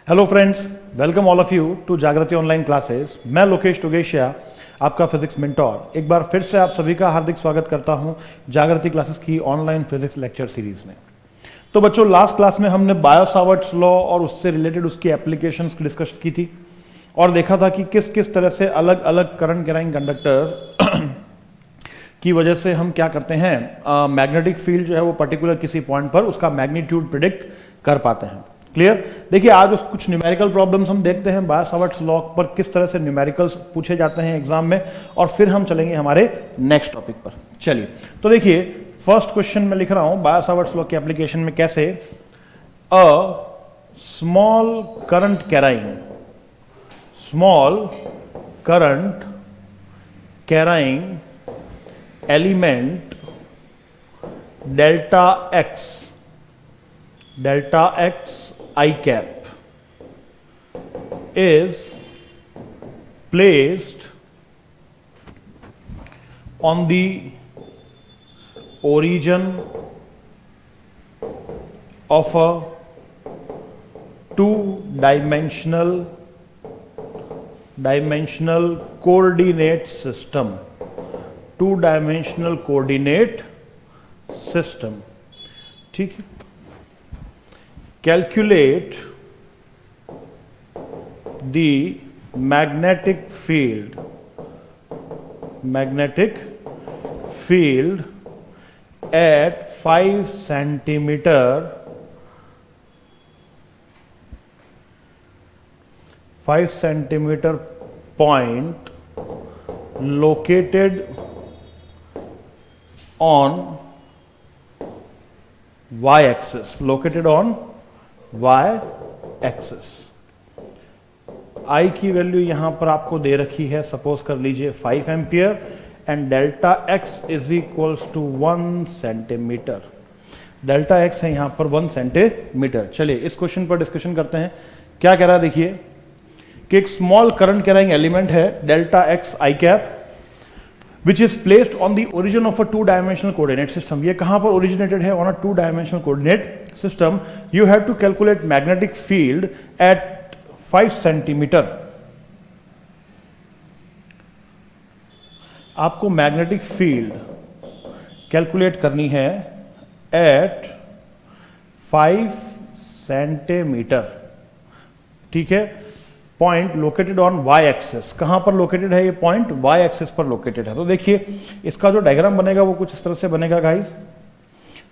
Hello friends, welcome all of you to Jagriti online classes. मैं लोकेश टोगेशिया, आपका physics mentor, एक बार फिर से आप सभी का हार्दिक स्वागत करता हूं जागृति क्लासेस की ऑनलाइन फिजिक्स लेक्चर सीरीज में। तो बच्चों, लास्ट क्लास में हमने बायो-सावर्ट्स लॉ और उससे रिलेटेड उसकी एप्लीकेशंस की डिस्कस की थी और देखा था कि किस किस तरह से अलग अलग करंट कैरिंग कंडक्टर्स की वजह से हम क्या करते हैं, मैग्नेटिक फील्ड जो है वो पर्टिकुलर किसी पॉइंट पर उसका मैग्नीट्यूड प्रिडिक्ट कर पाते हैं। क्लियर? देखिए, आज उस कुछ न्यूमेरिकल प्रॉब्लम्स हम देखते हैं बायो-सावर्ट्स लॉ पर किस तरह से न्यूमेरिकल्स पूछे जाते हैं एग्जाम में, और फिर हम चलेंगे हमारे नेक्स्ट टॉपिक पर। चलिए, तो देखिए फर्स्ट क्वेश्चन में लिख रहा हूं बायो-सावर्ट्स लॉ की एप्लीकेशन में कैसे a small current carrying element delta x I cap is placed on the origin of a two-dimensional coordinate system. Two-dimensional coordinate system. ठीक है? Calculate the magnetic field at 5 centimeter point located on y-axis. I की value यहां पर आपको दे रखी है, suppose कर लीजिए 5 ampere, and delta x is equals to 1 centimetre. Delta x है यहां पर 1 सेंटीमीटर। चलिए इस क्वेश्चन पर डिस्कशन करते हैं। क्या कह रहा है, देखिए कि एक स्मॉल करंट कैरिंग एलिमेंट है delta x I cap which is placed on the origin of a two-dimensional coordinate system. ये कहां पर originated है? On a two-dimensional coordinate system. You have to calculate magnetic field at 5 centimeter. आपको magnetic field calculate करनी है at 5 centimetre. ठीक है? Point located on Y axis. कहां पर लोकेटेड है ये पॉइंट? वाई एक्सिस पर लोकेटेड है। तो देखिए इसका जो डायग्राम बनेगा वो कुछ इस तरह से बनेगा गाइस।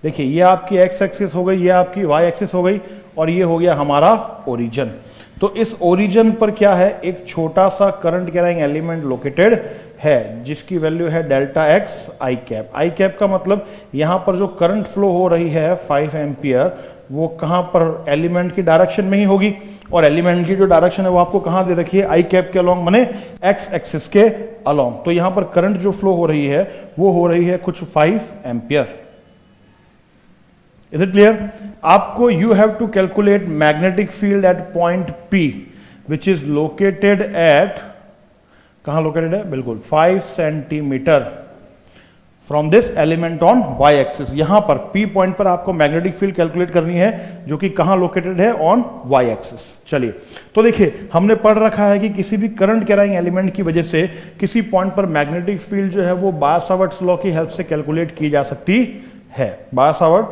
देखिए ये आपकी एक्स एक्सिस हो गई, ये आपकी वाई एक्सिस हो गई, और ये हो गया हमारा ओरिजिन। तो इस ओरिजिन पर क्या है? एक छोटा सा करंट कैरिंग एलिमेंट लोकेटेड है जिसकी वैल्यू है डेल्टा एक्स आई कैप। आई कैप का मतलब यहां पर जो करंट फ्लो हो रही है 5 एम्पियर, वो कहां पर? एलिमेंट की डायरेक्शन में ही होगी, और एलिमेंट की जो डायरेक्शन है वो आपको कहां दे रखी है? आई कैप के अलोंग, माने एक्स एक्सिस के अलोंग। तो यहां पर करंट जो फ्लो हो रही है वो हो रही है कुछ 5 एम्पियर। Is it clear? आपको you have to calculate magnetic field at point P which is located at, कहां लोकेटेड है? बिल्कुल 5 centimetre from this element on Y axis. यहां पर P पॉइंट पर आपको मैग्नेटिक फील्ड कैलकुलेट करनी है जो कि कहां लोकेटेड है? On Y axis. चलिए, तो देखिए हमने पढ़ रखा है कि किसी भी करंट कैरिंग एलिमेंट की वजह से किसी पॉइंट पर मैग्नेटिक फील्ड जो है वो बायो-सावर्ट्स लॉ की हेल्प से कैलकुलेट की जा सकती है। Biot-Savart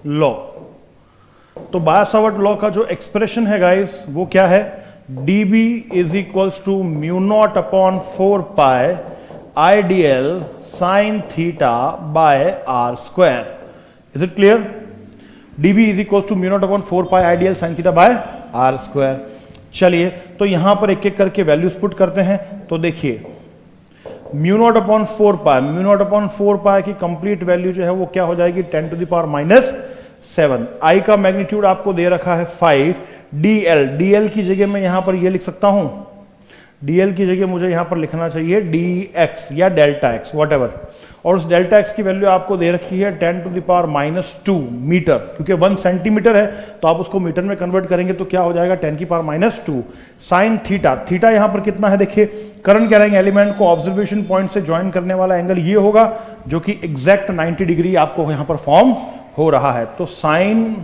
law. तो बायो-सावर्ट लॉ का जो एक्सप्रेशन है गाइस वो क्या है? dB is equals to mu naught upon 4 pi IDL sin theta by r square. Is it clear? dB is equals to mu naught upon 4 pi IDL sin theta by r square. चलिए तो यहां पर एक एक करके values put करते हैं। तो देखिए म्यू नॉट अपॉन 4 पाई की कंप्लीट वैल्यू जो है वो क्या हो जाएगी? 10 to the power minus 7। I का मैग्नीट्यूड आपको दे रखा है 5। DL की जगह मैं यहां पर ये लिख सकता हूं, dl की जगह मुझे यहां पर लिखना चाहिए dx या डेल्टा x, whatever। और उस डेल्टा x की वैल्यू आपको दे रखी है 10 to the power minus 2 metre, क्योंकि 1 सेंटीमीटर है तो आप उसको मीटर में कन्वर्ट करेंगे तो क्या हो जाएगा? 10 की power minus 2 sine theta. Theta यहां पर कितना है? देखिए करंट कैरिंग एलिमेंट को ऑब्जर्वेशन पॉइंट से ज्वाइन करने वाला एंगल ये होगा जो कि एग्जैक्ट 90 डिग्री आपको यहां पर फॉर्म हो रहा है। तो साइन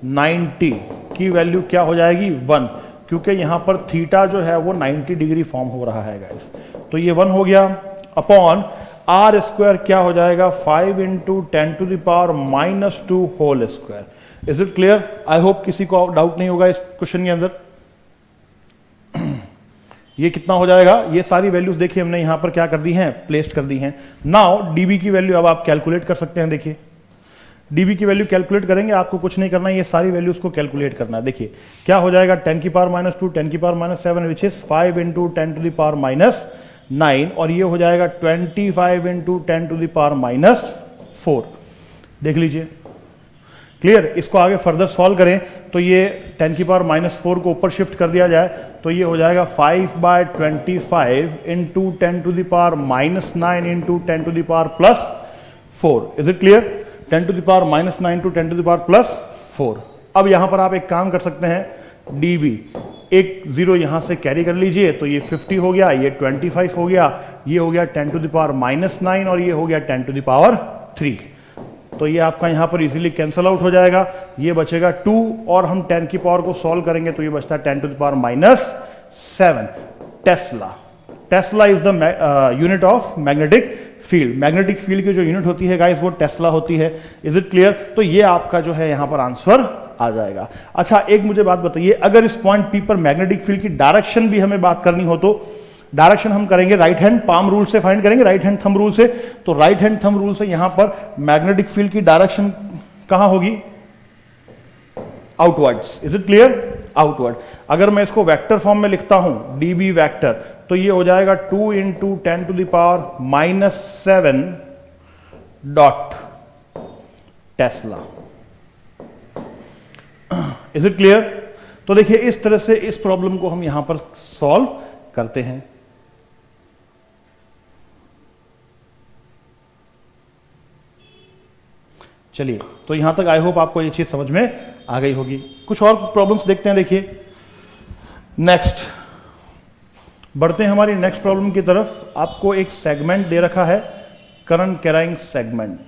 90 की वैल्यू क्या हो जाएगी 1, क्योंकि यहां पर थीटा जो है वो 90 डिग्री फॉर्म हो रहा है गाइस, तो ये 1 हो गया अपॉन आर स्क्वायर क्या हो जाएगा 5 into 10⁻⁻² whole square. Is it clear? I hope किसी को डाउट नहीं होगा इस क्वेश्चन के अंदर। ये कितना हो जाएगा, ये सारी वैल्यूज देखिए हमने यहां पर क्या कर दी हैं, प्लेस्ड कर दी हैं। नाउ डीबी की वैल्यू अब आप कैलकुलेट कर सकते हैं। देखिए डीबी की वैल्यू कैलकुलेट करेंगे, आपको कुछ नहीं करना है, ये सारी वैल्यूज को कैलकुलेट करना है। देखिए क्या हो जाएगा 10⁻², 10⁻7 विच इज 5 इंटू 10⁻⁹ और ये हो जाएगा 25 इंटू 10⁻⁴। देख लीजिए क्लियर। इसको आगे फर्दर सॉल्व करें तो ये 10⁻⁴ को ऊपर शिफ्ट कर दिया जाए तो ये हो जाएगा 5/25 into 10⁻⁻9 into 10⁻+4। Is it clear? 10⁻⁻9 to 10⁻+4। अब यहां पर आप एक काम कर सकते हैं, dB एक 0 यहां से कैरी कर लीजिए तो ये 50 हो गया, ये 25 हो गया, ये हो गया 10⁻⁻9 और ये हो गया 10⁻3। तो ये आपका यहां पर इजीली कैंसल आउट हो जाएगा, ये बचेगा 2 और हम 10 की पावर को सॉल्व करेंगे तो ये बचता है 10⁻⁷ Tesla. Tesla is the unit of magnetic field. Magnetic field की जो यूनिट होती है गाइस वो टेस्ला होती है। Is it clear? तो ये आपका जो है यहां पर आंसर आ जाएगा। अच्छा एक मुझे बात बताइए, अगर इस पॉइंट पी पर मैग्नेटिक फील्ड की डायरेक्शन भी हमें बात करनी हो तो डायरेक्शन हम करेंगे राइट हैंड पाम रूल से फाइंड करेंगे, राइट हैंड थंब रूल से। तो राइट हैंड थंब रूल से यहां पर मैग्नेटिक फील्ड की डायरेक्शन कहां होगी? Outwards. Is it clear? Outward. अगर मैं इसको वेक्टर फॉर्म में लिखता हूं dB वेक्टर तो ये हो जाएगा 2 into 10⁻⁷ dot Tesla. Is it clear? तो देखिए इस तरह से इस प्रॉब्लम को हम यहां पर सॉल्व करते हैं। चलिए तो यहां तक आई होप आपको ये चीज समझ में आ गई होगी। कुछ और प्रॉब्लम्स देखते हैं। देखिए नेक्स्ट बढ़ते हैं हमारी नेक्स्ट प्रॉब्लम की तरफ। आपको एक सेगमेंट दे रखा है, करंट कैरिंग सेगमेंट,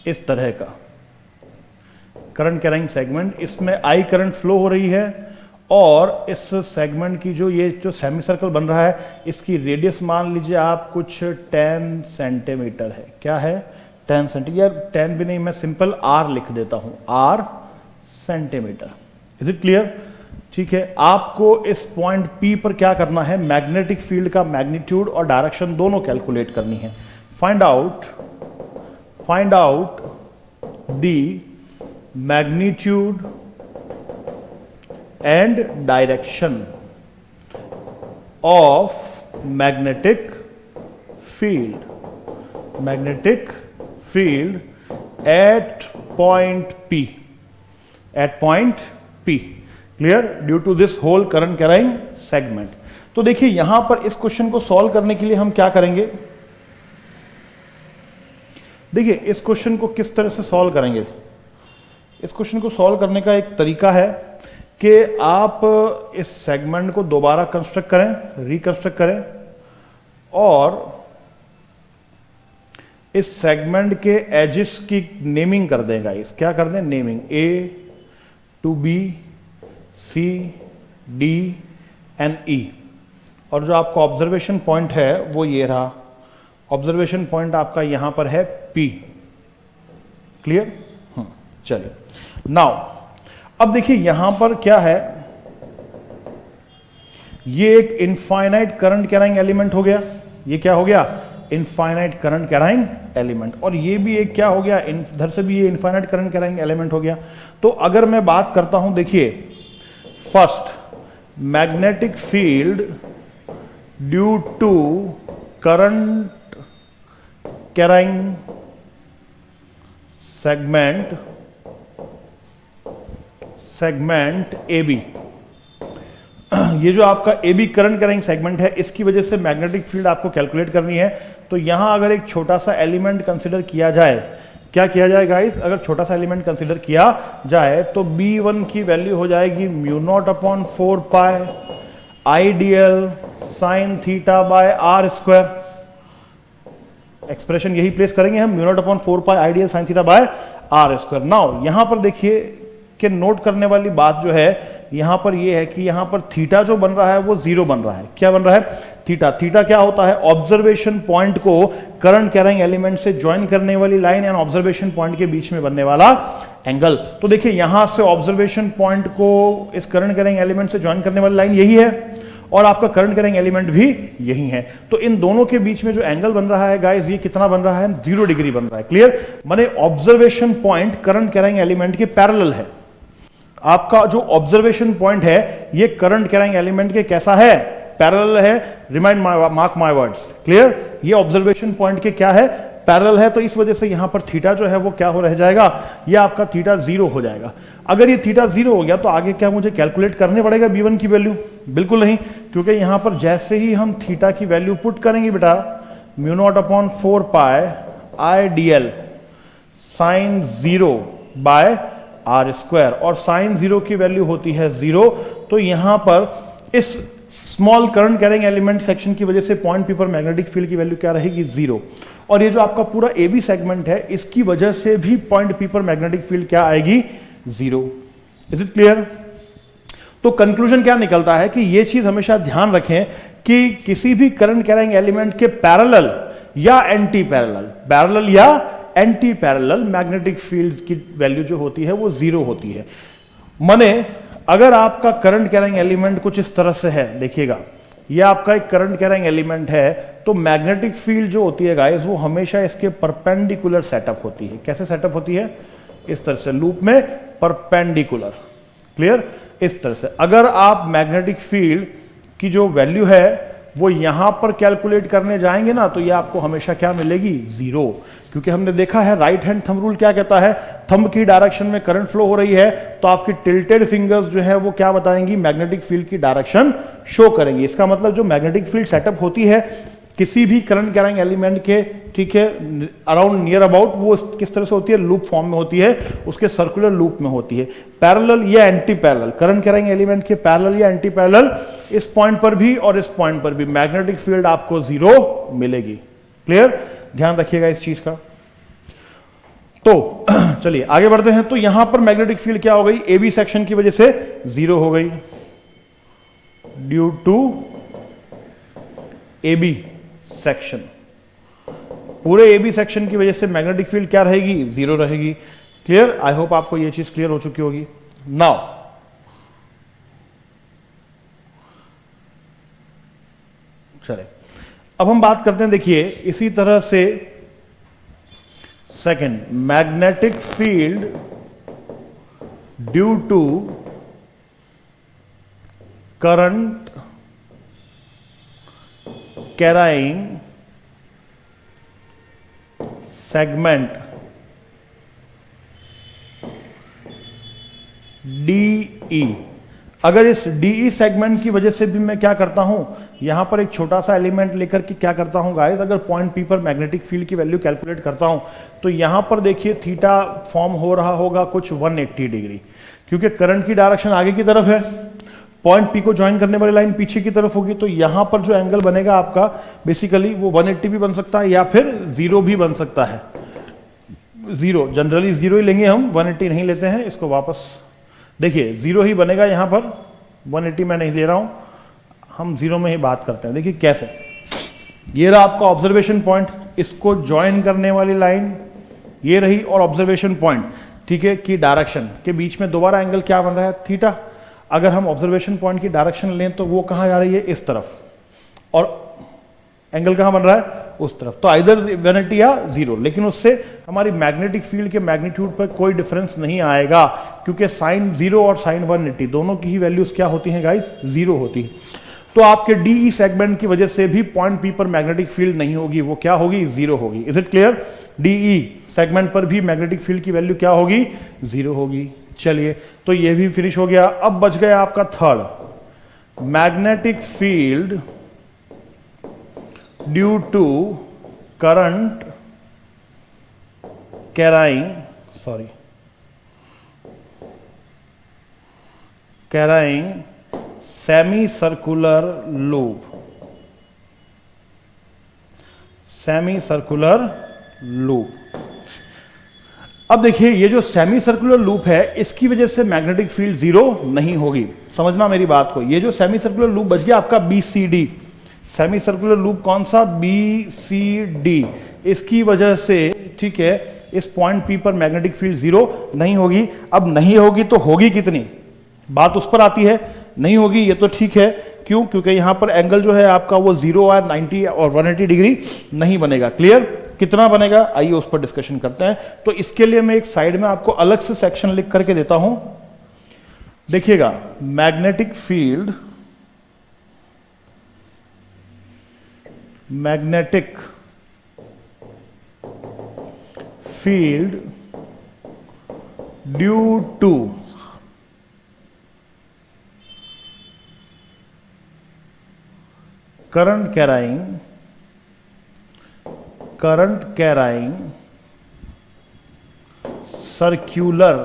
इस तरह का करंट कैरिंग सेगमेंट। इसमें आई करंट फ्लो हो रही है और इस सेगमेंट की जो ये जो सेमी सर्कल बन रहा है इसकी रेडियस मान लीजिए आप कुछ 10 सेंटीमीटर है। क्या है? 10 सेंटीमीटर। 10 भी नहीं, मैं सिंपल r लिख देता हूं, r centimetre. Is it clear? ठीक है। आपको इस पॉइंट P पर क्या करना है, मैग्नेटिक फील्ड का मैग्नीट्यूड और डायरेक्शन दोनों कैलकुलेट करनी है। Find out the magnitude and direction of magnetic field at point P clear due to this whole current carrying segment. तो देखिए यहां पर इस क्वेश्चन को सॉल्व करने के लिए हम क्या करेंगे, देखिए इस क्वेश्चन को किस तरह से सॉल्व करेंगे। इस क्वेश्चन को सॉल्व करने का एक तरीका है कि आप इस सेगमेंट को दोबारा कंस्ट्रक्ट करें, रिकंस्ट्रक्ट करें और इस सेगमेंट के एजेस की नेमिंग कर देगा। इस क्या कर दें, naming A to B C D and E। और जो आपका ऑब्जर्वेशन पॉइंट है वो ये रहा, ऑब्जर्वेशन पॉइंट आपका यहां पर है P। क्लियर? चलिए नाउ अब देखिए यहां पर क्या है, ये एक इनफाइनाइट करंट कैरिंग एलिमेंट हो गया। ये क्या हो गया, इनफाइनाइट करंट कैरिंग एलिमेंट। और ये भी एक क्या हो गया, इधर से भी ये इनफाइनाइट करंट कैरिंग एलिमेंट हो गया। तो अगर मैं बात करता हूं, देखिए first magnetic field due to current carrying segment AB, ये जो आपका AB करंट कैरिंग सेगमेंट है इसकी वजह से मैग्नेटिक फील्ड आपको कैलकुलेट करनी है। तो यहां अगर एक छोटा सा एलिमेंट कंसीडर किया जाए, क्या किया जाए गाइस, अगर छोटा सा एलिमेंट कंसीडर किया जाए तो B1 की वैल्यू हो जाएगी μ0/4 pi ideal sine theta by r square. Expression यही प्लेस करेंगे हम, μ0/4 pi ideal sine theta by r square. Now यहां पर देखिए के नोट करने वाली बात जो है यहां पर ये है कि यहां पर थीटा जो बन रहा है वो 0 बन रहा है। क्या बन रहा है? थीटा। थीटा क्या होता है? ऑब्जर्वेशन पॉइंट को करंट कैरिंग एलिमेंट से ज्वाइन करने वाली लाइन एंड ऑब्जर्वेशन पॉइंट के बीच में बनने वाला एंगल। तो देखिए यहां से ऑब्जर्वेशन पॉइंट को इस करंट कैरिंग एलिमेंट से ज्वाइन करने वाली लाइन यही है और आपका करंट कैरिंग एलिमेंट भी यही है। तो इन दोनों के बीच में जो एंगल बन रहा है गाइस, ये कितना बन रहा है? 0 डिग्री बन रहा है। क्लियर? माने observation point current carrying element के पैरेलल है। आपका जो ऑब्जर्वेशन पॉइंट है ये करंट कैरिंग एलिमेंट के कैसा है? पैरेलल है। Remind mark my words. Clear? ये ऑब्जर्वेशन पॉइंट के क्या है? पैरेलल है। तो इस वजह से यहां पर थीटा जो है वो क्या हो रह जाएगा? ये आपका थीटा 0 हो जाएगा। अगर ये थीटा 0 हो गया तो आगे क्या मुझे कैलकुलेट करने पड़ेगा b1 की वैल्यू? बिल्कुल नहीं, क्योंकि यहां पर जैसे ही हम थीटा की वैल्यू पुट करेंगे बेटा, μ0/4 pi I dl sine 0 by r square, और साइन 0 की वैल्यू होती है 0। तो यहां पर इस small current carrying element section की वजह से पॉइंट पी पर मैग्नेटिक फील्ड की वैल्यू क्या रहेगी? 0। और ये जो आपका पूरा ए बी सेगमेंट है इसकी वजह से भी पॉइंट पी पर मैग्नेटिक फील्ड क्या आएगी? 0। Is it clear? तो कंक्लूजन क्या निकलता है कि ये चीज हमेशा ध्यान रखें कि किसी भी करंट कैरिंग एलिमेंट के पैरेलल या एंटी पैरेलल या एंटी पैरेलल मैग्नेटिक फील्ड की वैल्यू जो होती है वो 0 होती है। माने अगर आपका करंट कैरिंग एलिमेंट कुछ इस तरह से है, देखिएगा ये आपका एक करंट कैरिंग एलिमेंट है, तो मैग्नेटिक फील्ड जो होती है गाइस वो हमेशा इसके परपेंडिकुलर सेटअप होती है। कैसे सेटअप होती है? इस तरह से, लूप में परपेंडिकुलर। क्लियर? इस तरह से अगर आप मैग्नेटिक फील्ड की जो वैल्यू है वो यहां पर कैलकुलेट करने जाएंगे ना तो ये आपको हमेशा क्या मिलेगी? 0। क्योंकि हमने देखा है राइट हैंड थंब रूल क्या कहता है? थंब की डायरेक्शन में करंट फ्लो हो रही है तो आपकी टिल्टेड फिंगर्स जो है वो क्या बताएंगी? मैग्नेटिक फील्ड की डायरेक्शन शो करेंगी। इसका मतलब जो मैग्नेटिक फील्ड सेटअप होती है किसी भी करंट कैरिंग एलिमेंट के, ठीक है, अराउंड नियर अबाउट, वो किस तरह से होती है? लूप फॉर्म में होती है, उसके सर्कुलर लूप में होती है। पैरेलल या anti parallel, current carrying element के पैरेलल या एंटी पैरेलल, इस पॉइंट पर भी और इस पॉइंट पर भी मैग्नेटिक फील्ड आपको 0 मिलेगी। क्लियर? ड्यान रखिएगा इस चीज का। तो चलिए आगे बढ़ते हैं। तो यहां पर मैग्नेटिक फील्ड क्या हो गई? ए बी सेक्शन की वजह से 0 हो गई due to A B section. पूरे ए बी सेक्शन की वजह से मैग्नेटिक फील्ड क्या रहेगी? 0 रहेगी। क्लियर? आई होप आपको यह चीज क्लियर हो चुकी होगी। नाउ चले अब हम बात करते हैं, देखिए इसी तरह से second, magnetic field due to current carrying segment DE। अगर इस DE सेगमेंट की वजह से भी मैं क्या करता हूं, यहां पर एक छोटा सा एलिमेंट लेकर के क्या करता हूं गाइस, अगर पॉइंट P पर मैग्नेटिक फील्ड की वैल्यू कैलकुलेट करता हूं तो यहां पर देखिए थीटा फॉर्म हो रहा होगा कुछ 180 डिग्री, क्योंकि करंट की डायरेक्शन आगे की तरफ है, पॉइंट P को ज्वाइन करने वाली लाइन पीछे की तरफ होगी। तो यहां पर जो एंगल बनेगा आपका बेसिकली वो 180 भी बन सकता है या फिर 0 भी बन सकता है। 0 जनरली 0 ही लेंगे हम, 180 नहीं लेते हैं। इसको वापस देखिए 0 ही बनेगा यहां पर, 180 मैं नहीं ले रहा हूं, हम 0 में ही बात करते हैं। देखिए कैसे, ये रहा आपका ऑब्जर्वेशन पॉइंट, इसको ज्वाइन करने वाली लाइन ये रही, और ऑब्जर्वेशन पॉइंट, ठीक है, की डायरेक्शन के बीच में दोबारा एंगल क्या बन रहा है? थीटा। अगर हम ऑब्जर्वेशन पॉइंट की डायरेक्शन लें तो वो कहां जा रही है? इस तरफ, और एंगल कहां बन रहा है? उस तरफ। तो आइदर 180 या 0, लेकिन उससे हमारी मैग्नेटिक फील्ड के मैग्नीट्यूड पर कोई डिफरेंस नहीं आएगा, क्योंकि साइन 0 और साइन 180 दोनों की ही वैल्यूज क्या होती हैं गाइस? 0 होती है। तो आपके DE सेगमेंट की वजह से भी पॉइंट P पर मैग्नेटिक फील्ड नहीं होगी, वो क्या होगी? 0 होगी। Is it clear? DE segment पर भी मैग्नेटिक फील्ड की वैल्यू क्या होगी? 0 होगी। चलिए, तो ये भी फिनिश हो गया। अब बच गया आपका third, magnetic field due to current carrying semicircular loop. अब देखिए ये जो सेमी सर्कुलर लूप है इसकी वजह से मैग्नेटिक फील्ड जीरो नहीं होगी, समझना मेरी बात को। ये जो सेमी सर्कुलर लूप बच गया आपका BCD, सेमी सर्कुलर लूप कौन सा, BCD, इसकी वजह से ठीक है इस पॉइंट P पर मैग्नेटिक फील्ड जीरो नहीं होगी। अब नहीं होगी तो होगी कितनी, बात उस पर आती है। नहीं होगी ये तो ठीक है, क्यों, क्योंकि यहां पर एंगल जो है आपका वो 0 और 90 और 180 डिग्री नहीं बनेगा। क्लियर, कितना बनेगा आइए उस पर डिस्कशन करते हैं। तो इसके लिए मैं एक साइड में आपको अलग से सेक्शन लिख करके देता हूं। देखिएगा magnetic field, magnetic field due to current carrying circular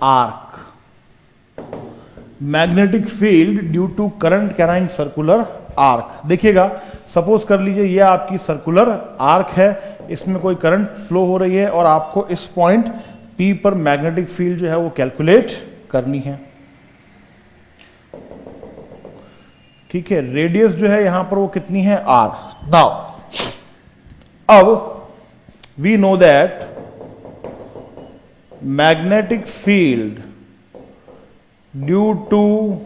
arc, magnetic field due to current carrying circular arc. देखिएगा सपोज कर लीजिए ये आपकी सर्कुलर आर्क है, इसमें कोई करंट फ्लो हो रही है और आपको इस पॉइंट P पर मैग्नेटिक फील्ड जो है वो कैलकुलेट करनी है। ठीक है, रेडियस जो है यहां पर वो कितनी है R। नाउ अब we know that magnetic field due to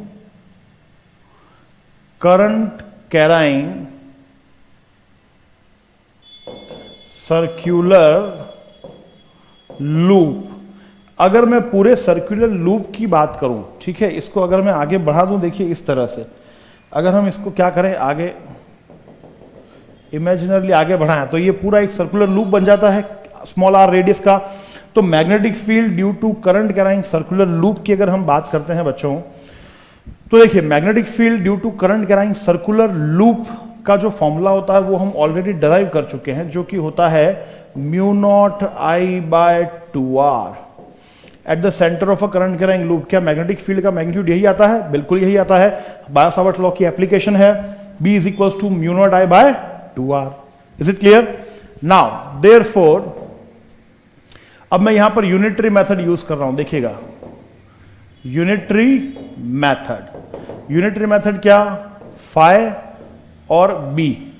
current carrying circular loop, अगर मैं पूरे सर्कुलर लूप की बात करूं, ठीक है, इसको अगर मैं आगे बढ़ा दूं, देखिए इस तरह से अगर हम इसको क्या करें आगे इमेजिनरली आगे बढ़ाएं तो ये पूरा एक सर्कुलर लूप बन जाता है स्मॉल r रेडियस का। तो magnetic field due to current carrying circular loop की अगर हम बात करते हैं बच्चों, तो देखिए magnetic field due to current carrying circular loop का जो फॉर्मूला होता है वो हम ऑलरेडी डराइव कर चुके हैं, जो कि होता है μ0I/2r at the centre of a current carrying loop. क्या मैग्नेटिक फील्ड का मैग्नीट्यूड यही आता है? बिल्कुल यही आता है, बायो-सावर्ट लॉ की एप्लीकेशन है, B is equals to μ0I/2r। Is it clear? Now therefore अब मैं यहां पर यूनिटरी मेथड यूज कर रहा हूं, देखिएगा यूनिटरी मेथड क्या, फाई और बी।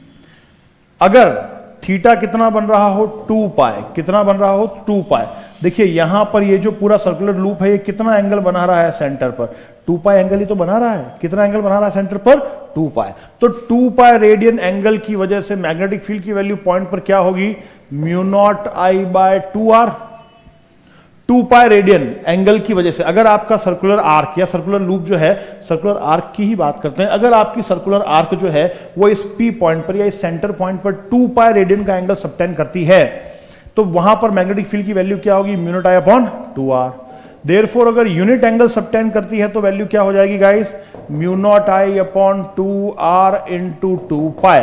अगर थीटा कितना बन रहा हो 2 पाई, कितना बन रहा हो 2 पाई। देखिए यहां पर ये जो पूरा सर्कुलर लूप है ये कितना एंगल बना रहा है सेंटर पर, 2 पाई एंगल ही तो बना रहा है। कितना एंगल बना रहा है सेंटर पर? 2 पाई। तो 2 पाई रेडियन एंगल की वजह से मैग्नेटिक फील्ड की वैल्यू पॉइंट पर क्या होगी, μ0I/2r। 2 पाई रेडियन एंगल की वजह से, अगर आपका सर्कुलर आर्क या सर्कुलर लूप जो है, सर्कुलर आर्क की ही बात करते हैं, अगर आपकी सर्कुलर आर्क जो है वो इस P पॉइंट पर या इस सेंटर पॉइंट पर 2 पाई रेडियन का एंगल सबटेंड करती है, तो वहां पर मैग्नेटिक फील्ड की वैल्यू क्या होगी, μ0I/2r। देयरफॉर अगर यूनिट एंगल सबटेंड करती है तो वैल्यू क्या हो जाएगी guys, μ0I/2r into 2 pi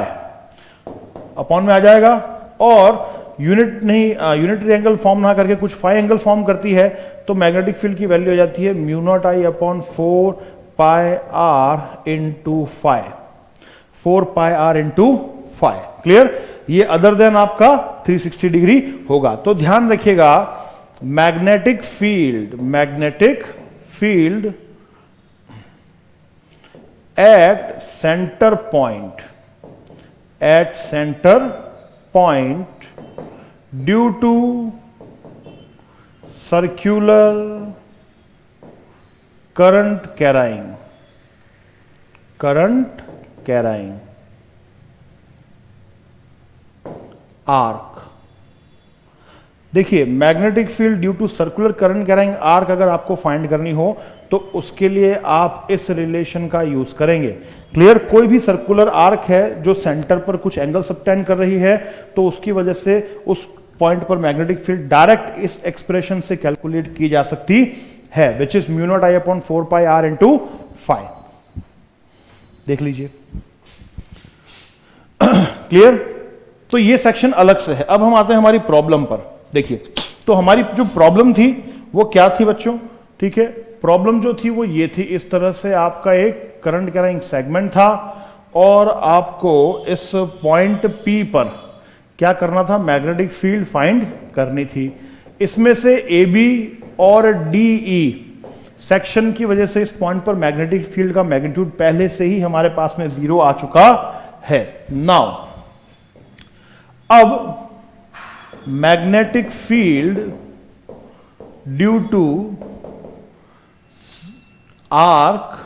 upon में आ जाएगा। और यूनिट नहीं, यूनिटरी एंगल फॉर्म ना करके कुछ फाई एंगल फॉर्म करती है तो मैग्नेटिक फील्ड की वैल्यू हो जाती है μ0I/4 pi r into phi, 4 pi r into phi. Clear? ये अदर देन आपका 360 डिग्री होगा। तो ध्यान रखिएगा magnetic field at centre point due to circular current carrying arc. देखिए magnetic field due to circular current carrying arc अगर आपको find करनी हो तो उसके लिए आप इस रिलेशन का यूज करेंगे। क्लियर? कोई भी सर्कुलर आर्क है जो सेंटर पर कुछ एंगल सबटेंड कर रही है तो उसकी वजह से उस पॉइंट पर मैग्नेटिक फील्ड डायरेक्ट इस एक्सप्रेशन से कैलकुलेट की जा सकती है, which is μ0I/4 pi r into phi. देख लीजिए। क्लियर? तो ये सेक्शन अलग से है। अब हम आते हैं हमारी प्रॉब्लम पर। देखिए तो हमारी जो प्रॉब्लम थी वो क्या थी बच्चों, ठीक है, प्रॉब्लम जो थी वो ये थी, इस तरह से आपका एक करंट कैरिंग सेगमेंट था और आपको इस पॉइंट P पर क्या करना था, मैग्नेटिक फील्ड फाइंड करनी थी। इसमें से ए बी और डी ई सेक्शन की वजह से इस पॉइंट पर मैग्नेटिक फील्ड का मैग्नीट्यूड पहले से ही हमारे पास में 0 आ चुका है। नाउ अब magnetic field due to arc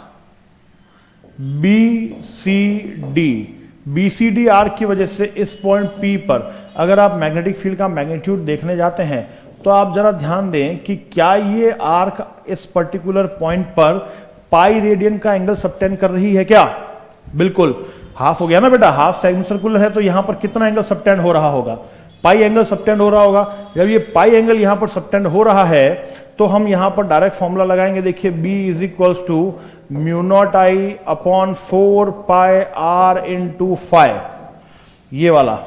BCD arc की वजह से इस पॉइंट P पर अगर आप मैग्नेटिक फील्ड का मैग्नीट्यूड देखने जाते हैं तो आप जरा ध्यान दें कि क्या ये आर्क इस पर्टिकुलर पॉइंट पर पाई रेडियन का एंगल सबटेंड कर रही है क्या? बिल्कुल, हाफ हो गया ना बेटा, हाफ सेमी सर्कुलर है तो यहां पर कितना एंगल सबटेंड हो रहा होगा, पाई एंगल सबटेंड हो रहा होगा। जब ये पाई एंगल यहां पर सबटेंड हो रहा है तो हम यहां पर डायरेक्ट फॉर्मूला लगाएंगे। देखिए B इज इक्वल्स टू म्यू0 I upon 4 pi R into phi, ये वाला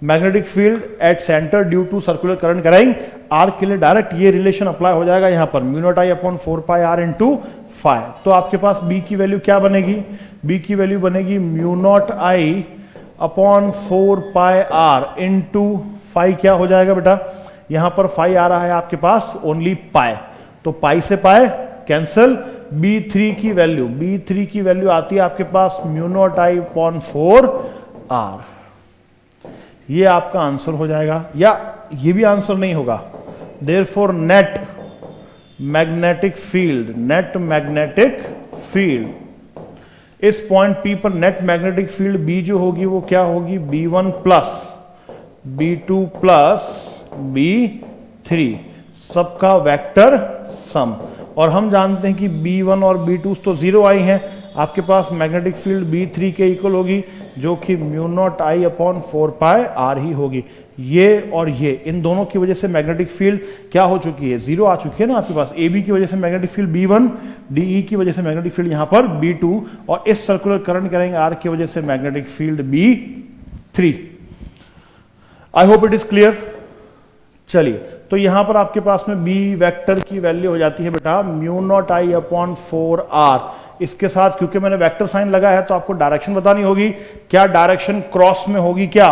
magnetic field at centre due to circular current कराएंगे आर के लिए डायरेक्ट ये रिलेशन अप्लाई हो जाएगा यहां पर mu I upon 4 pi R into phi. तो आपके पास B की वैल्यू क्या बनेगी, B की वैल्यू बनेगी mu I upon 4 pi R into phi. क्या हो जाएगा बेटा, यहां पर फाई आ रहा है आपके पास ओनली पाई, तो पाई से पाई कैंसिल। B3 की वैल्यू आती है आपके पास म्यू0 I अपॉन 4 R। ये आपका आंसर हो जाएगा, या ये भी आंसर नहीं होगा। देयरफॉर नेट मैग्नेटिक फील्ड इस पॉइंट P पर नेट मैग्नेटिक फील्ड B जो होगी वो क्या होगी, B1 plus B2 plus B3 सबका वेक्टर सम। और हम जानते हैं कि B1 और B2 तो 0 आई हैं, आपके पास मैग्नेटिक फील्ड B3 के इक्वल होगी जो कि म्यू0 I अपॉन 4 पाई R ही होगी। ये और ये इन दोनों की वजह से मैग्नेटिक फील्ड क्या हो चुकी है, 0 आ चुकी है ना आपके पास। AB की वजह से मैग्नेटिक फील्ड B1, DE की वजह से मैग्नेटिक फील्ड यहां पर B2 और इस सर्कुलर करंट करेंगे R की वजह से magnetic field B3। I hope it is clear. चलिए, तो यहां पर आपके पास में B वेक्टर की वैल्यू हो जाती है बेटा म्यू0 I अपॉन 4 R। इसके साथ क्योंकि मैंने वेक्टर साइन लगा है तो आपको डायरेक्शन बतानी होगी, क्या डायरेक्शन क्रॉस में होगी क्या,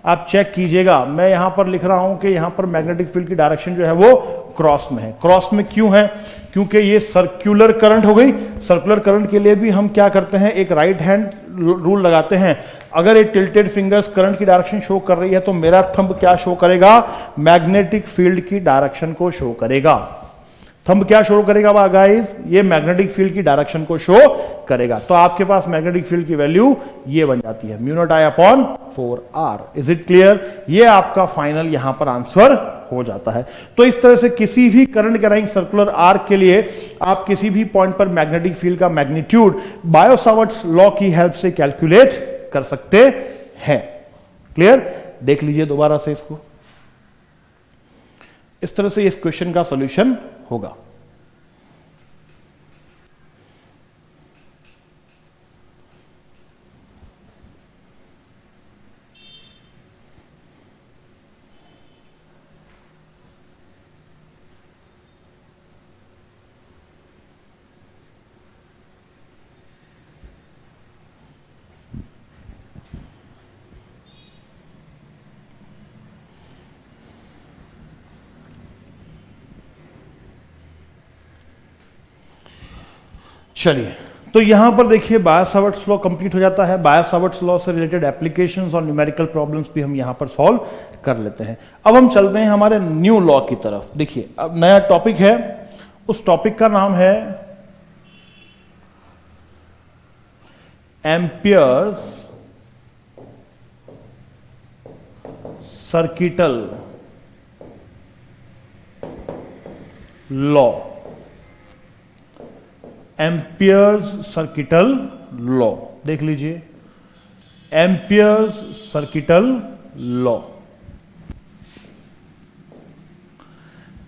आप चेक कीजिएगा। मैं यहां पर लिख रहा हूं कि यहां पर मैग्नेटिक फील्ड की डायरेक्शन जो है वो क्रॉस में है। क्रॉस में क्यों है, क्योंकि ये सर्कुलर करंट हो गई। सर्कुलर करंट के लिए भी हम क्या करते हैं, एक राइट हैंड रूल लगाते हैं। अगर ये टिल्टेड फिंगर्स करंट की डायरेक्शन शो कर रही है तो मेरा थंब क्या शो करेगा, मैग्नेटिक फील्ड की डायरेक्शन को शो करेगा। थंब क्या शो करेगा गाइस, ये मैग्नेटिक फील्ड की डायरेक्शन को शो करेगा। तो आपके पास मैग्नेटिक फील्ड की वैल्यू ये बन जाती है म्यू0 I upon 4 R। Is it clear? ये आपका फाइनल यहां पर आंसर हो जाता है। तो इस तरह से किसी भी करंट कैरिंग सर्कुलर आर्क के लिए आप किसी भी पॉइंट पर मैग्नेटिक फील्ड का मैग्नीट्यूड बायो-सावर्ट्स लॉ की हेल्प से कैलकुलेट कर सकते हैं। क्लियर? देख लीजिए दोबारा से इसको। इस तरह से इस क्वेश्चन का सॉल्यूशन होगा। चलिए, तो यहां पर देखिए बायो-सावर्ट्स लॉ कंप्लीट हो जाता है। बायो-सावर्ट्स लॉ से रिलेटेड एप्लीकेशंस और न्यूमेरिकल प्रॉब्लम्स भी हम यहां पर सॉल्व कर लेते हैं। अब हम चलते हैं हमारे न्यू लॉ की तरफ। देखिए, अब नया टॉपिक है, उस टॉपिक का नाम है amperes circuital law. Amperes circuital law देख लीजिए, amperes circuital law,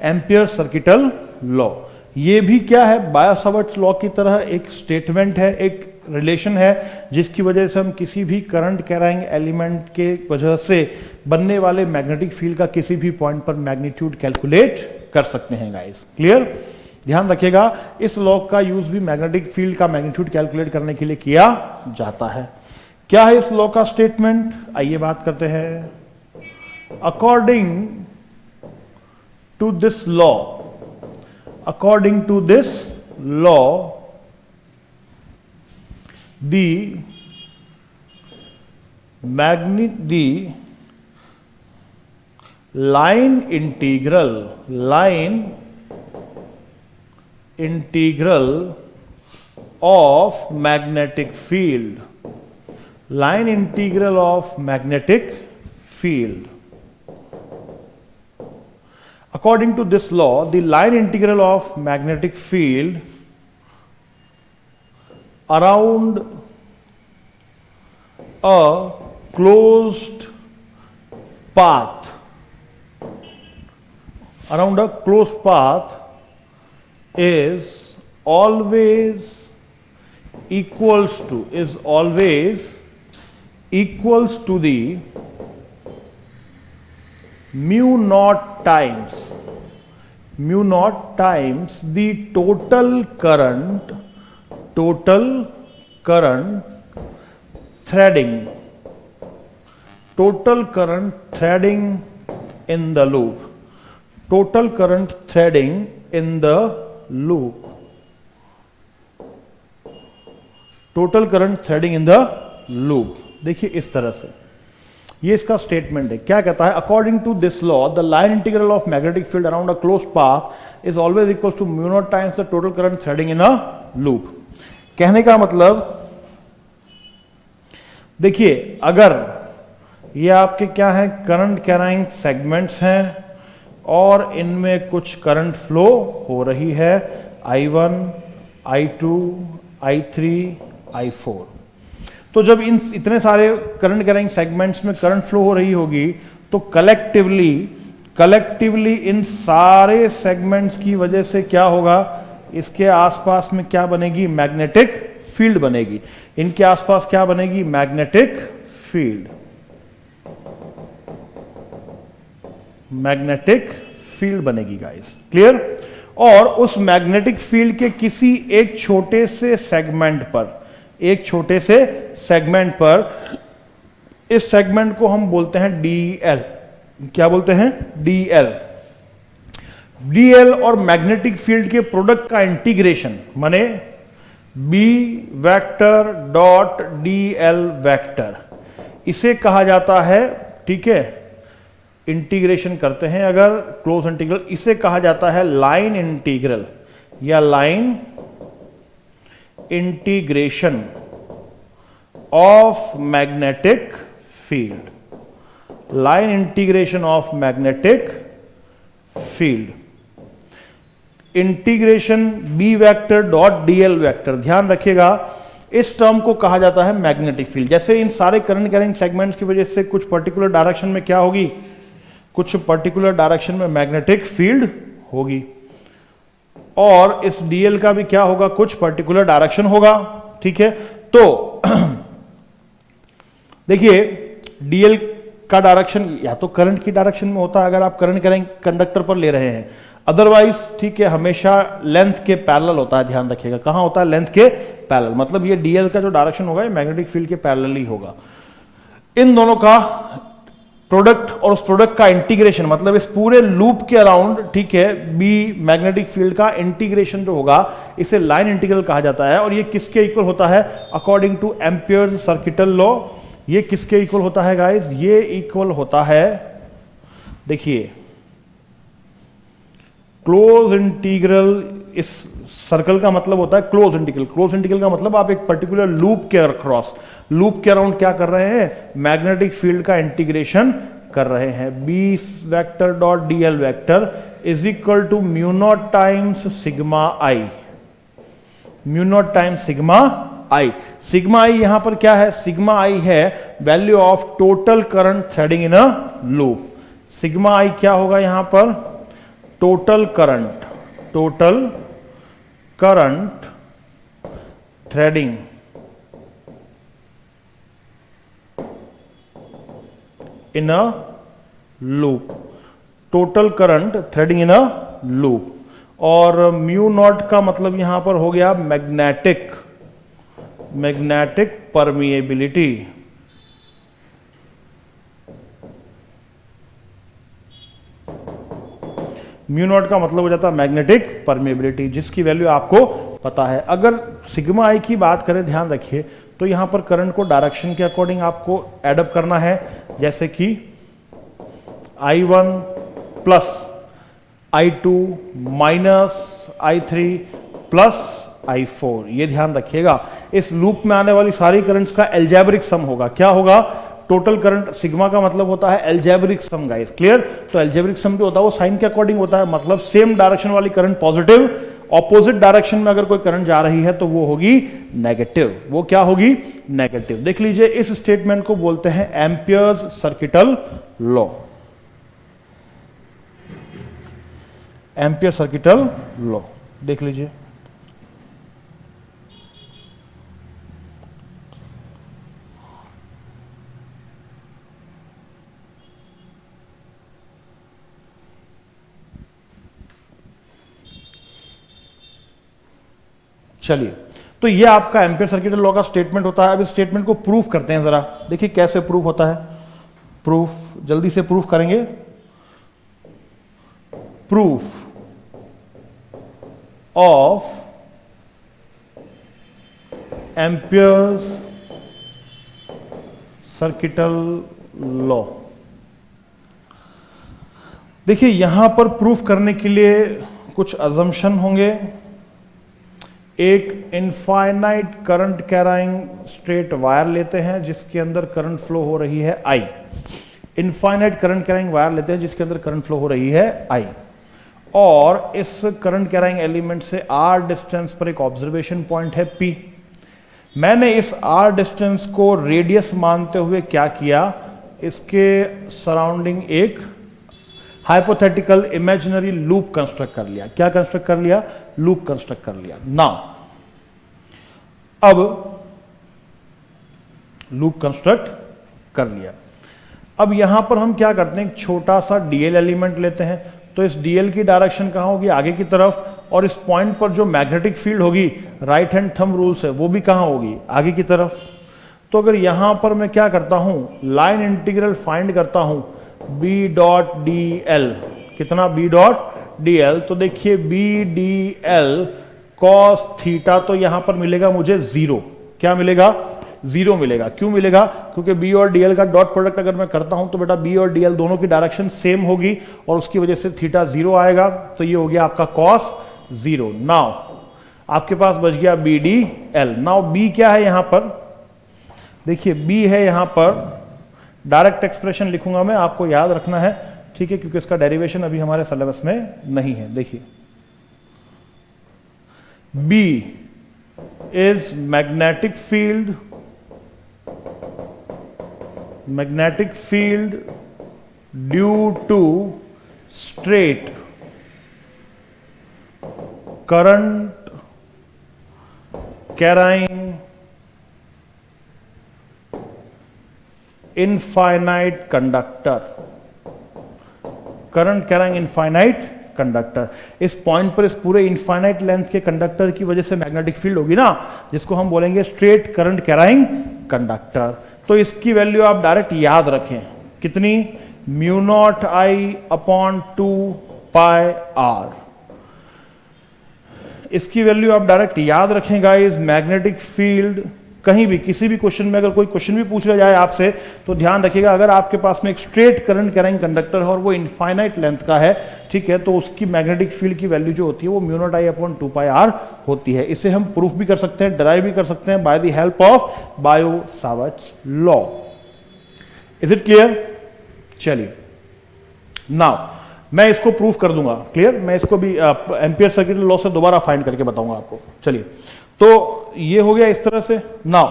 amperes circuital law. ये भी क्या है, बायो-सावर्ट्स लॉ की तरह एक स्टेटमेंट है, एक रिलेशन है जिसकी वजह से हम किसी भी करंट कैरिंग एलिमेंट के वजह से बनने वाले मैग्नेटिक फील्ड का किसी भी पॉइंट पर मैग्नीट्यूड कैलकुलेट कर सकते हैं गाइस। क्लियर? ध्यान रखिएगा, इस लॉ का यूज भी मैग्नेटिक फील्ड का मैग्नीट्यूड कैलकुलेट करने के लिए किया जाता है। क्या है इस लॉ का स्टेटमेंट, आइए बात करते हैं। according to this law, the line integral of magnetic field, according to this law, the line integral of magnetic field around a closed path is always equals to the mu naught times the total current threading in the loop. Total current threading in the loop. देखिए इस तरह से ये इसका statement है। क्या कहता है? According to this law the line integral of magnetic field around a closed path is always equal to mu naught times the total current threading in a loop. कहने का मतलब देखिए, अगर ये आपके क्या है, करंट कैरिंग सेगमेंट्स हैं और इनमें कुछ करंट फ्लो हो रही है, I1, I2, I3, I4। तो जब इन इतने सारे करंट कैरिंग सेगमेंट्स में करंट फ्लो हो रही होगी तो कलेक्टिवली इन सारे सेगमेंट्स की वजह से क्या होगा, इसके आसपास में क्या बनेगी, मैग्नेटिक फील्ड बनेगी। इनके आसपास क्या बनेगी, मैग्नेटिक फील्ड बनेगी गाइस, क्लियर। और उस मैग्नेटिक फील्ड के किसी एक छोटे से सेगमेंट पर इस सेगमेंट को हम बोलते हैं DL। क्या बोलते हैं? DL और मैग्नेटिक फील्ड के प्रोडक्ट का इंटीग्रेशन माने B vector dot DL vector, इसे कहा जाता है, ठीक है, इंटीग्रेशन करते हैं अगर क्लोज इंटीग्रल, इसे कहा जाता है लाइन इंटीग्रल या line integration of magnetic field. Integration B vector dot DL vector, ध्यान रखिएगा इस टर्म को कहा जाता है मैग्नेटिक फील्ड। जैसे इन सारे करंट कैरिंग सेगमेंट्स की वजह से कुछ पर्टिकुलर डायरेक्शन में क्या होगी, कुछ पर्टिकुलर डायरेक्शन में मैग्नेटिक फील्ड होगी, और इस DL का भी क्या होगा, कुछ पर्टिकुलर डायरेक्शन होगा, ठीक है। तो देखिए DL का डायरेक्शन या तो करंट की डायरेक्शन में होता है अगर आप करंट कैरिंग कंडक्टर पर ले रहे हैं, अदरवाइज ठीक है हमेशा लेंथ के पैरेलल होता है। ध्यान रखिएगा कहां होता है, लेंथ के पैरेलल, मतलब ये DL का जो डायरेक्शन होगा ये मैग्नेटिक फील्ड के पैरेलल ही होगा। इन दोनों का प्रोडक्ट और उस प्रोडक्ट का इंटीग्रेशन, मतलब इस पूरे लूप के अराउंड, ठीक है, बी मैग्नेटिक फील्ड का इंटीग्रेशन जो होगा इसे लाइन इंटीग्रल कहा जाता है। और ये किसके इक्वल होता है, according to Ampere's circuital law, ये किसके इक्वल होता है गाइस, ये इक्वल होता है, देखिए क्लोज इंटीग्रल, इस सर्कल का मतलब होता है क्लोज इंटीग्रल। क्लोज इंटीग्रल का मतलब आप एक पर्टिकुलर लूप के अक्रॉस, लूप के अराउंड क्या कर रहे हैं, मैग्नेटिक फील्ड का इंटीग्रेशन कर रहे हैं। B vector dot DL vector is equal to mu naught times sigma I, mu naught times sigma I. Sigma I यहां पर क्या है, सिग्मा आई है value of total current threading in a loop. Sigma I क्या होगा यहां पर, total current threading in a loop, total current threading in a loop. और म्यू नॉट का मतलब यहां पर हो गया मैग्नेटिक परमिएबिलिटी, म्यू नॉट का मतलब हो जाता है मैग्नेटिक परमेबिलिटी, जिसकी वैल्यू आपको पता है। अगर सिग्मा आई की बात करें, ध्यान रखिए, तो यहां पर करंट को डायरेक्शन के अकॉर्डिंग आपको एडअप करना है, जैसे कि I1 plus I2 minus I3 plus I4, ये ध्यान रखिएगा। इस लूप में आने वाली सारी करंट्स का एल्जेब्रिक सम होगा। क्या होगा? Total current. सिग्मा का मतलब होता है एल्जेब्रिक सम गाइस, क्लियर? तो एल्जेब्रिक सम जो होता है वो साइन के अकॉर्डिंग होता है, मतलब सेम डायरेक्शन वाली करंट पॉजिटिव, ऑपोजिट डायरेक्शन में अगर कोई करंट जा रही है तो वो होगी नेगेटिव। वो क्या होगी? नेगेटिव। देख लीजिए, इस स्टेटमेंट को बोलते हैं amperes circuital law. Ampere circuital law देख लीजिए। चलिए, तो ये आपका एम्पियर सर्किटल लॉ का स्टेटमेंट होता है। अब इस स्टेटमेंट को प्रूफ करते हैं जरा। देखिए कैसे प्रूफ होता है। प्रूफ जल्दी से प्रूफ करेंगे। Proof of amperes circuital law. देखिए यहां पर प्रूफ करने के लिए कुछ अजम्पशन होंगे। एक इनफाइनाइट करंट कैराइंग स्ट्रेट वायर लेते हैं जिसके अंदर करंट फ्लो हो रही है I। इनफाइनाइट करंट कैराइंग वायर लेते हैं जिसके अंदर करंट फ्लो हो रही है I, और इस करंट कैराइंग एलिमेंट से R डिस्टेंस पर एक ऑब्जर्वेशन पॉइंट है P। मैंने इस R डिस्टेंस को रेडियस मानते हुए क्या किया, इसके सराउंडिंग एक हाइपोथेटिकल इमेजिनरी लूप कंस्ट्रक्ट कर लिया। क्या कंस्ट्रक्ट कर लिया? लूप कंस्ट्रक्ट कर लिया। नाउ अब लूप कंस्ट्रक्ट कर लिया। अब यहां पर हम क्या करते हैं, एक छोटा सा डीएल एलिमेंट लेते हैं। तो इस डीएल की डायरेक्शन कहां होगी? आगे की तरफ। और इस पॉइंट पर जो मैग्नेटिक फील्ड होगी, राइट हैंड थंब रूल से, वो भी कहां होगी? आगे की तरफ। तो अगर यहां पर मैं क्या करता हूं, लाइन इंटीग्रल फाइंड करता हूं बी डॉट डी एल। कितना? B dot D L. तो देखिए B D L cos theta, तो यहां पर मिलेगा मुझे जीरो। क्या मिलेगा? जीरो मिलेगा। क्यों मिलेगा? क्योंकि बी और डीएल का डॉट प्रोडक्ट अगर मैं करता हूं तो बेटा बी और डीएल दोनों की डायरेक्शन सेम होगी और उसकी वजह से थीटा जीरो आएगा। तो ये हो गया आपका कॉस जीरो। नाउ आपके पास बच गया B D L. Now B क्या है यहां पर? देखिए बी है यहां पर, डायरेक्ट एक्सप्रेशन लिखूंगा मैं, आपको याद रखना है, ठीक है, क्योंकि इसका डेरिवेशन अभी हमारे सिलेबस में नहीं है। देखिए B is magnetic field due to straight current carrying infinite conductor। Current carrying infinite conductor. इस पॉइंट पर इस पूरे इनफाइनाइट लेंथ के कंडक्टर की वजह से मैग्नेटिक फील्ड होगी ना, जिसको हम बोलेंगे स्ट्रेट करंट कैरिंग कंडक्टर। तो इसकी वैल्यू आप डायरेक्ट याद रखें। कितनी? Mu naught I upon 2 pi r. इसकी वैल्यू आप डायरेक्ट याद रखें गाइस। मैग्नेटिक फील्ड कहीं भी किसी भी क्वेश्चन में अगर कोई क्वेश्चन भी पूछ लिया जाए आपसे, तो ध्यान रखिएगा, अगर आपके पास में एक स्ट्रेट करंट कैरिंग कंडक्टर है और वो इनफाइनाइट लेंथ का है, ठीक है, तो उसकी मैग्नेटिक फील्ड की वैल्यू जो होती है वो mu naught I upon 2 pi r होती है। इसे हम प्रूफ भी कर सकते हैं, डराइव भी कर सकते हैं by the help of bio-Savart's law. Is it clear? चलिए नाउ मैं इसको प्रूफ कर दूंगा। क्लियर? मैं इसको भी एम्पियर सर्किटल लॉ से दोबारा फाइंड करके बताऊंगा आपको। चलिए, तो ये हो गया इस तरह से। नाउ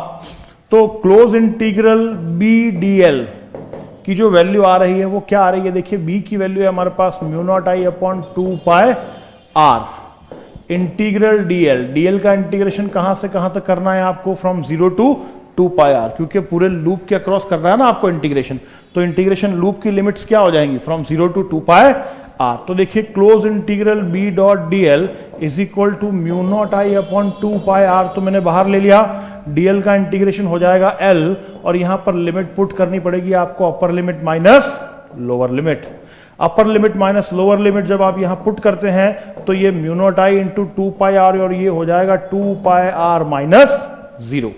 तो close integral B D L की जो वैल्यू आ रही है वो क्या आ रही है? देखिए बी की वैल्यू है हमारे पास mu naught I upon 2 pi R. Integral DL, DL का इंटीग्रेशन कहां से कहां तक करना है आपको? फ्रॉम 0 टू 2 पाई आर, क्योंकि पूरे लूप के अक्रॉस करना है ना आपको इंटीग्रेशन। तो इंटीग्रेशन लूप की लिमिट्स क्या हो जाएंगी? From 0 to 2 pi r. तो देखिए close integral B dot D L is equal to mu naught I upon 2 pi r. तो मैंने बाहर ले लिया, डीएल का इंटीग्रेशन हो जाएगा एल, और यहां पर लिमिट पुट करनी पड़ेगी आपको, upper limit minus lower limit. Upper limit minus lower limit जब आप यहां पुट करते हैं तो ये mu naught I into 2 pi r और ये हो जाएगा 2 पाई आर माइनस 0।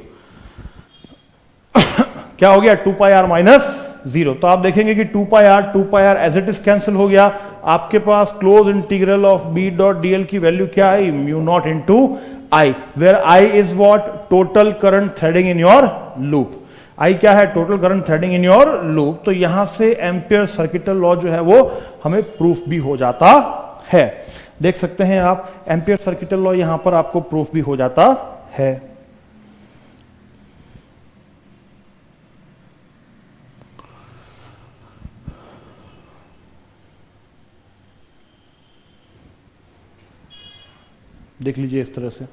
क्या हो गया 2 पाई आर माइनस 0। तो आप देखेंगे कि 2 pi R as it is cancel हो गया। आपके पास close integral of B dot DL की वैल्यू क्या है, mu naught into I, where I is what, total current threading in your loop. I क्या है, total current threading in your loop. तो यहां से एम्पियर सर्किटल लॉ जो है वो हमें प्रूफ भी हो जाता है। देख सकते हैं आप, एम्पियर सर्किटल लॉ यहां पर आपको प्रूफ भी हो जाता है। देख लीजिए इस तरह से।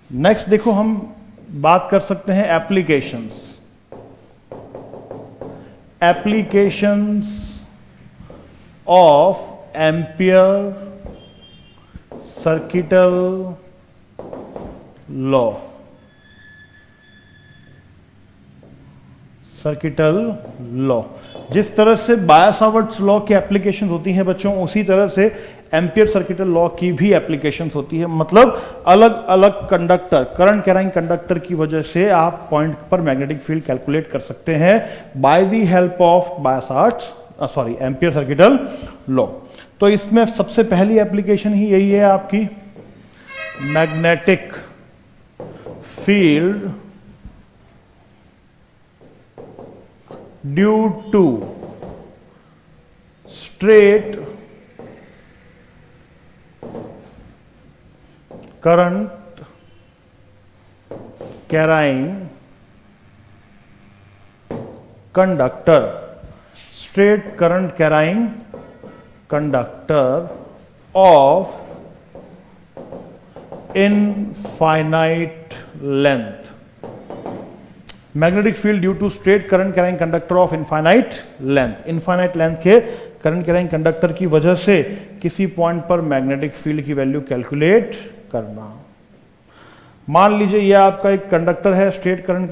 नेक्स्ट देखो, हम बात कर सकते हैं applications. Applications of ampere circuital law. Circuital law जिस तरह से बायो-सावर्ट्स लॉ की एप्लीकेशन होती हैं बच्चों, उसी तरह से एम्पियर सर्किटल लॉ की भी एप्लीकेशन होती है। मतलब अलग अलग कंडक्टर, करंट कैरिंग कंडक्टर की वजह से आप पॉइंट पर मैग्नेटिक फील्ड कैलकुलेट कर सकते हैं by the help of ampere circuital law. तो इसमें सबसे पहली एप्लीकेशन ही यही है आपकी, magnetic field due to straight current carrying conductor, straight current carrying conductor of infinite length। Magnetic field due to straight current carrying conductor of infinite length. Infinite length के current carrying conductor की वजह से किसी point पर magnetic field की value calculate करना। मान लीजिए यह आपका एक कंडक्टर है, स्ट्रेट करंट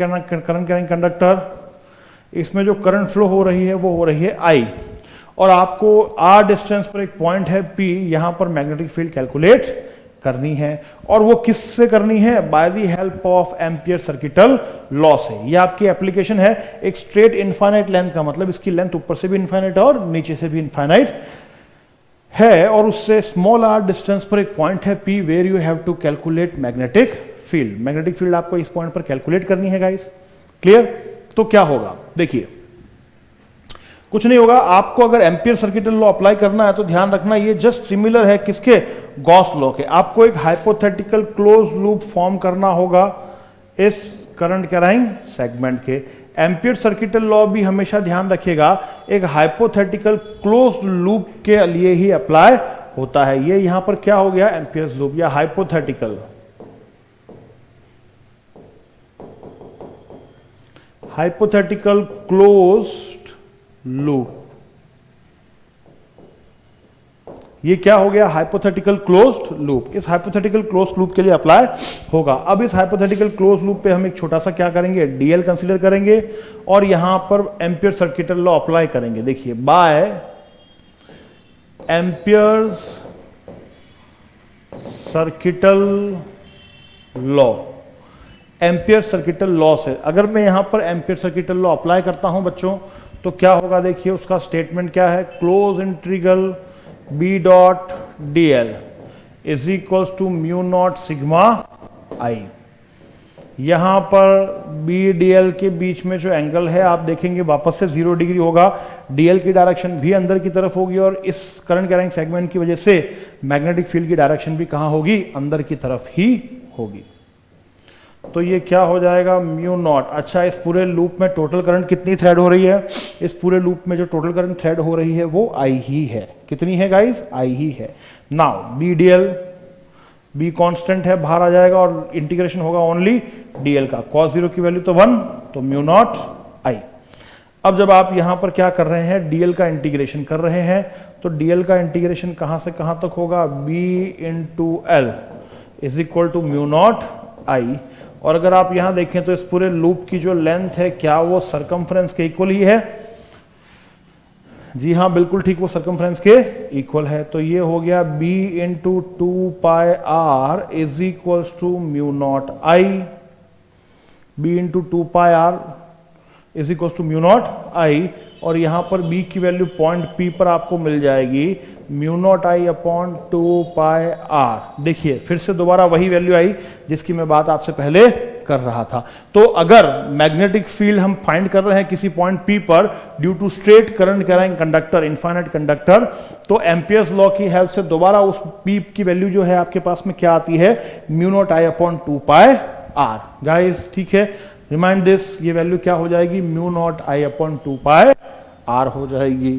कैरिंग कंडक्टर। इसमें जो करंट फ्लो हो रही है वो हो रही है आई, और आपको आर डिस्टेंस पर एक पॉइंट है पी, यहां पर मैग्नेटिक फील्ड कैलकुलेट करनी है। और वो किससे करनी है, by the help of ampere circuital law से। ये आपकी एप्लीकेशन है। एक स्ट्रेट इनफाइनाइट लेंथ का मतलब इसकी लेंथ ऊपर से भी इनफाइनाइट और नीचे से भी इनफाइनाइट है, और उससे स्मॉल आर डिस्टेंस पर एक पॉइंट है P, where you have to calculate magnetic field. Magnetic field आपको इस पॉइंट पर कैलकुलेट करनी है गाइस। क्लियर? तो क्या होगा, देखिए कुछ नहीं होगा। आपको अगर एम्पियर सर्किटल लॉ अप्लाई करना है तो ध्यान रखना ये जस्ट सिमिलर है किसके, गॉस लॉ के। आपको एक हाइपोथेटिकल क्लोज लूप फॉर्म करना होगा इस करंट कैरिंग सेगमेंट के। एम्पियर सर्किटल लॉ भी हमेशा ध्यान रखिएगा एक हाइपोथेटिकल क्लोज लूप के लिए ही अप्लाई होता है। ये यहां पर क्या हो गया, एम्पियर्स लूप या हाइपोथेटिकल क्लोज्ड लूप। ये क्या हो गया, हाइपोथेटिकल क्लोज्ड लूप। इस हाइपोथेटिकल क्लोज्ड लूप के लिए अप्लाई होगा। अब इस हाइपोथेटिकल क्लोज्ड लूप पे हम एक छोटा सा क्या करेंगे, डीएल कंसीडर करेंगे और यहां पर एम्पियर सर्किटल लॉ अप्लाई करेंगे। देखिए, by Ampere's circuital law, Ampere circuital law से अगर मैं यहां पर एम्पियर सर्किटल लॉ अप्लाई करता हूं बच्चों, तो क्या होगा, देखिए उसका स्टेटमेंट क्या है, close integral B dot D L is equals to mu naught sigma I. यहां पर बी डी एल के बीच में जो एंगल है आप देखेंगे वापस से 0 डिग्री होगा। डीएल की डायरेक्शन भी अंदर की तरफ होगी और इस करंट कैरिंग सेगमेंट की वजह से मैग्नेटिक फील्ड की डायरेक्शन भी कहां होगी, अंदर की तरफ ही होगी। तो ये क्या हो जाएगा, म्यू नॉट। अच्छा, इस पूरे लूप में टोटल करंट कितनी थ्रेड हो रही है, इस पूरे लूप में जो टोटल करंट थ्रेड हो रही है वो आई ही है। कितनी है गाइस, आई ही है। Now B D L, B constant है, बाहर आ जाएगा और इंटीग्रेशन होगा ओनली डीएल का। cos 0 की वैल्यू तो 1, तो म्यू नॉट आई। अब जब आप यहां पर क्या कर रहे हैं, डीएल का इंटीग्रेशन कर रहे हैं, तो डीएल का इंटीग्रेशन कहां से कहां तक होगा, B into L is equal to mu naught I. और अगर आप यहां देखें तो इस पूरे लूप की जो लेंथ है क्या वो सरकमफ्रेंस के इक्वल ही है? जी हाँ, बिल्कुल ठीक, वो सरकमफ्रेंस के इक्वल है। तो ये हो गया b into 2πr is equals to mu naught I, b into 2πr is equals to mu naught I, और यहां पर b की वैल्यू पॉइंट P पर आपको मिल जाएगी mu naught I upon 2πr। देखिए फिर से दोबारा वही वैल्यू आई जिसकी मैं बात आपसे पहले कर रहा था। तो अगर मैग्नेटिक फील्ड हम फाइंड कर रहे हैं किसी पॉइंट P पर due to straight current carrying conductor, infinite conductor, तो एम्पियर्स लॉ की हेल्प से दोबारा उस P की वैल्यू जो है आपके पास में क्या आती है? Mu naught I upon 2πr। Guys ठीक है, रिमाइंड दिस, ये वैल्यू क्या हो जाएगी? Mu naught I upon 2πr हो जाएगी।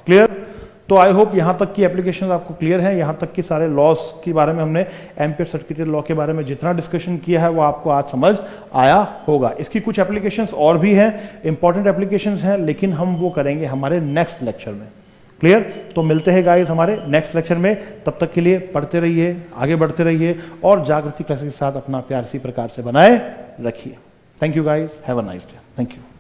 क्लियर? तो आई होप यहां तक की एप्लीकेशन आपको क्लियर है। यहां तक की सारे लॉस के बारे में हमने, एम्पियर सर्किटेड लॉ के बारे में जितना डिस्कशन किया है वो आपको आज समझ आया होगा। इसकी कुछ एप्लीकेशंस और भी हैं, इंपॉर्टेंट एप्लीकेशंस हैं, लेकिन हम वो करेंगे हमारे नेक्स्ट लेक्चर में। क्लियर? तो मिलते हैं गाइस हमारे नेक्स्ट लेक्चर में। तब तक के लिए पढ़ते रहिए, आगे बढ़ते रहिए और जागृति क्लासेस के साथ अपना प्यार इसी प्रकार से बनाए रखिए। Thank you guys, have a nice day. Thank you.